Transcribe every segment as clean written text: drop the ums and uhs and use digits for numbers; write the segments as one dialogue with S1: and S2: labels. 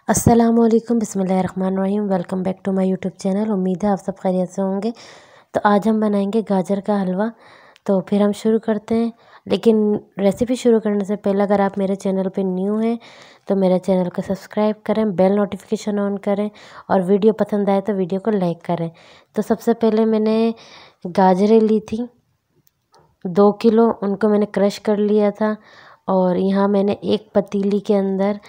S1: अस्सलामुअलैकुम बिस्मिल्लाहिर्रहमानिर्रहीम। Welcome back to my YouTube channel. उम्मीद है आप सब खैरियत से होंगे। तो आज हम बनाएंगे गाजर का हलवा। तो फिर हम शुरू करते हैं, लेकिन रेसिपी शुरू करने से पहले अगर आप मेरे चैनल पे न्यू हैं तो मेरे चैनल को सब्सक्राइब करें, बेल नोटिफिकेशन ऑन करें और वीडियो पसंद आए तो वीडियो को लाइक करें। तो सबसे पहले मैंने गाजरें ली थी 2 किलो, उनको मैंने क्रश कर लिया था। और यहाँ मैंने एक पतीली के अंदर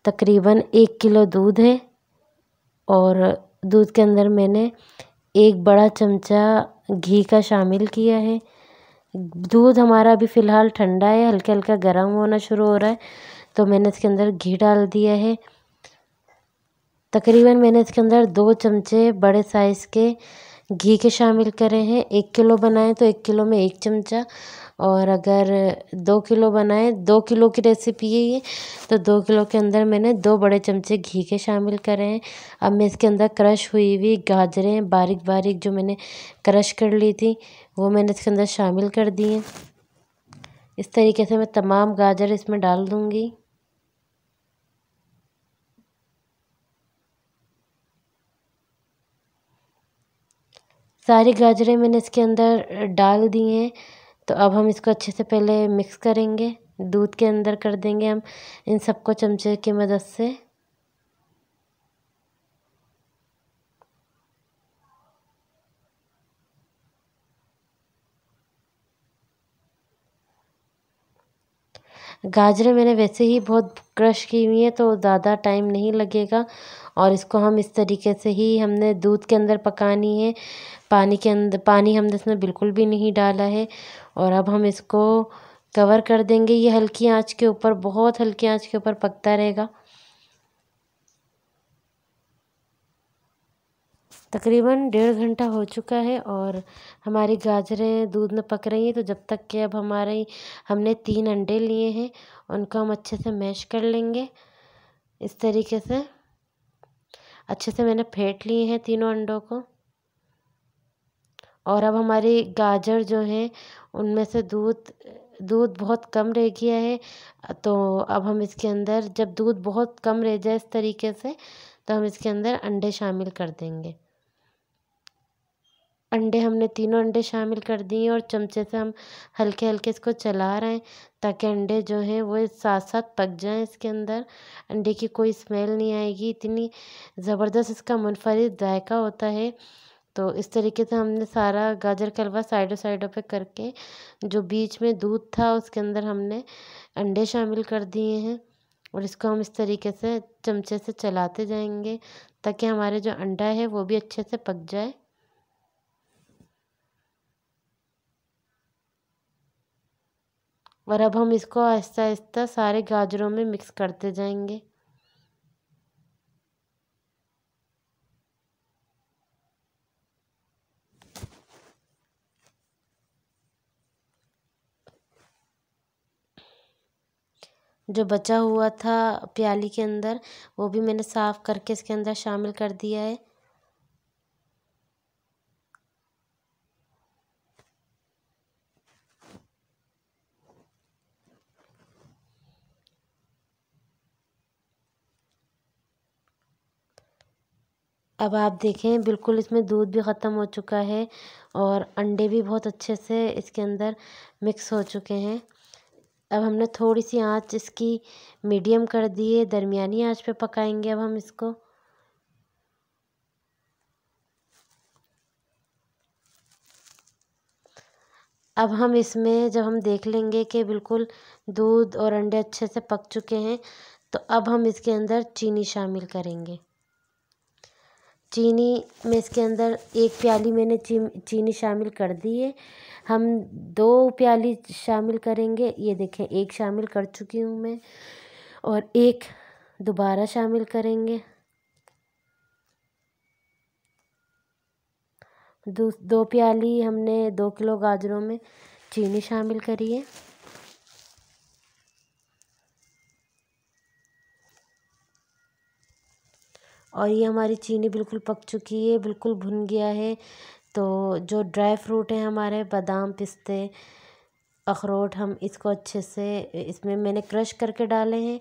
S1: तकरीबन 1 किलो दूध है और दूध के अंदर मैंने 1 बड़ा चमचा घी का शामिल किया है। दूध हमारा अभी फ़िलहाल ठंडा है, हल्का हल्का गर्म होना शुरू हो रहा है, तो मैंने इसके अंदर घी डाल दिया है। तकरीबन मैंने इसके अंदर 2 चमचे बड़े साइज़ के घी के शामिल करे हैं। 1 किलो बनाएं तो 1 किलो में 1 चमचा, और अगर 2 किलो बनाएं, 2 किलो की रेसिपी है ये, तो 2 किलो के अंदर मैंने 2 बड़े चमचे घी के शामिल करे हैं। अब मैं इसके अंदर क्रश हुई हुई गाजरें बारीक बारीक जो मैंने क्रश कर ली थी वो मैंने इसके अंदर शामिल कर दी हैं। इस तरीके से मैं तमाम गाजर इसमें डाल दूँगी। सारी गाजरें मैंने इसके अंदर डाल दी हैं। तो अब हम इसको अच्छे से पहले मिक्स करेंगे, दूध के अंदर कर देंगे हम इन सबको चमचे की मदद से। गाजरें मैंने वैसे ही बहुत क्रश की हुई हैं तो ज़्यादा टाइम नहीं लगेगा, और इसको हम इस तरीके से ही हमने दूध के अंदर पकानी है। पानी हमने इसमें बिल्कुल भी नहीं डाला है। और अब हम इसको कवर कर देंगे। ये हल्की आंच के ऊपर, बहुत हल्की आंच के ऊपर पकता रहेगा। तकरीबन 1.5 घंटा हो चुका है और हमारी गाजरें दूध में पक रही हैं। तो जब तक कि अब हमने 3 अंडे लिए हैं, उनको हम अच्छे से मैश कर लेंगे। इस तरीके से अच्छे से मैंने फेंट लिए हैं तीनों अंडों को। और अब हमारी गाजर जो है उनमें से दूध बहुत कम रह गया है। तो अब हम इसके अंदर, जब दूध बहुत कम रह जाए इस तरीके से, तो हम इसके अंदर अंडे शामिल कर देंगे। हमने तीनों अंडे शामिल कर दिए और चमचे से हम हल्के हल्के इसको चला रहे हैं ताकि अंडे जो हैं वो साथ साथ पक जाएं। इसके अंदर अंडे की कोई स्मेल नहीं आएगी, इतनी ज़बरदस्त इसका मुनफरिद जायका होता है। तो इस तरीके से हमने सारा गाजर का हलवा साइडों साइडों पे करके, जो बीच में दूध था उसके अंदर हमने अंडे शामिल कर दिए हैं। और इसको हम इस तरीके से चमचे से चलाते जाएंगे ताकि हमारे जो अंडा है वो भी अच्छे से पक जाए। और अब हम इसको आहिस्ता आहिस्ता सारे गाजरों में मिक्स करते जाएंगे। जो बचा हुआ था प्याली के अंदर वो भी मैंने साफ़ करके इसके अंदर शामिल कर दिया है। अब आप देखें बिल्कुल इसमें दूध भी ख़त्म हो चुका है और अंडे भी बहुत अच्छे से इसके अंदर मिक्स हो चुके हैं। अब हमने थोड़ी सी आंच इसकी मीडियम कर दी है, दरमियानी आंच पे पकाएंगे अब हम इसको। अब हम इसमें जब हम देख लेंगे कि बिल्कुल दूध और अंडे अच्छे से पक चुके हैं, तो अब हम इसके अंदर चीनी शामिल करेंगे। चीनी में इसके अंदर 1 प्याली मैंने चीनी शामिल कर दी है। हम 2 प्याली शामिल करेंगे। ये देखें, 1 शामिल कर चुकी हूँ मैं और 1 दोबारा शामिल करेंगे। 2 प्याली हमने 2 किलो गाजरों में चीनी शामिल करी है। और ये हमारी चीनी बिल्कुल पक चुकी है, बिल्कुल भुन गया है। तो जो ड्राई फ्रूट हैं हमारे, बादाम, पिस्ते, अखरोट, हम इसको अच्छे से इसमें मैंने क्रश करके डाले हैं